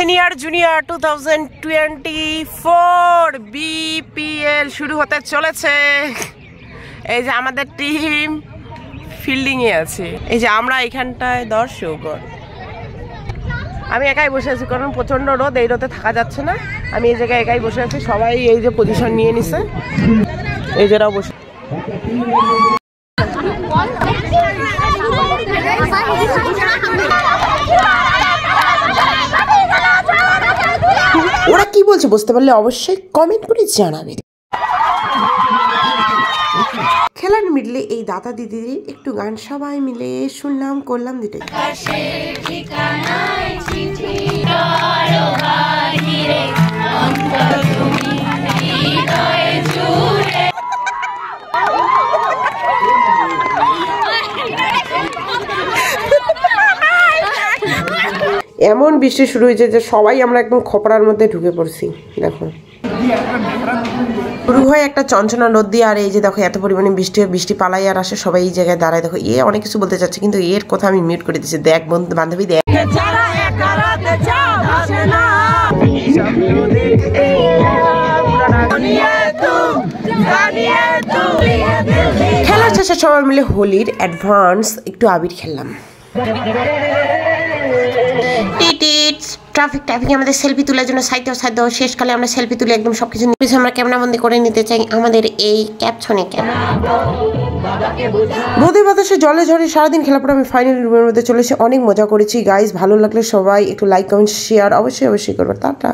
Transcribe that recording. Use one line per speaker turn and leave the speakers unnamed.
Senior junior 2024 BPL শুরু হতে চলেছে। এই যে আমাদের টিম ফিল্ডিং এ আছে, এই যে আমরা এখানটায় দর্শক। আমি একাই বসে আছি কারণ প্রচন্ড রোদ, এই রোদে থাকা যাচ্ছে না। আমি এই জায়গায় একাই বসে আছি, সবাই এই যে পজিশন নিয়ে নিছে, এই যারাও বসে। ওরা কি বলছে বুঝতে পারলে অবশ্যই কমেন্ট করে জানাবে। খেলার মিডলে এই দাদা দিদির একটু গান সবাই মিলে শুনলাম করলাম দুটোই। এমন বৃষ্টি শুরু হয়েছে যে সবাই আমরা একদম খপড়ার মধ্যে ঢুকে পড়ছি। দেখো শুরু হয় একটা চঞ্চনা রোদ দিয়ে, আর এই যে দেখো এত পরিমাণে বৃষ্টি পালাই আর আসে, সবাই এই জায়গায় দাঁড়ায়। দেখো অনেক কিছু বলতে চাচ্ছে কিন্তু এর কথা আমি মিউট করে দিচ্ছি। দেখ বন্ধু বান্ধবী দেখ, খেলার শেষে সবাই মিলে হোলির অ্যাডভান্স একটু আবির খেললাম। ট্রাফিক আমাদের সেলফি তোলার জন্য সাইডে শেষকালে আমরা সেলফি তুলে একদম সবকিছু নিয়ে আমরা ক্যামেরা বন্দি করে নিতে চাই আমাদের এই ক্যাপশনে। রোদে বাতাসে জলে ঝড়ে সারাদিন খেলার পর আমি ফাইনাল রুমের মধ্যে চলে এসে অনেক মজা করেছি গাইজ। ভালো লাগলে সবাই একটু লাইক কমেন্ট শেয়ার অবশ্যই করবে। টাটা।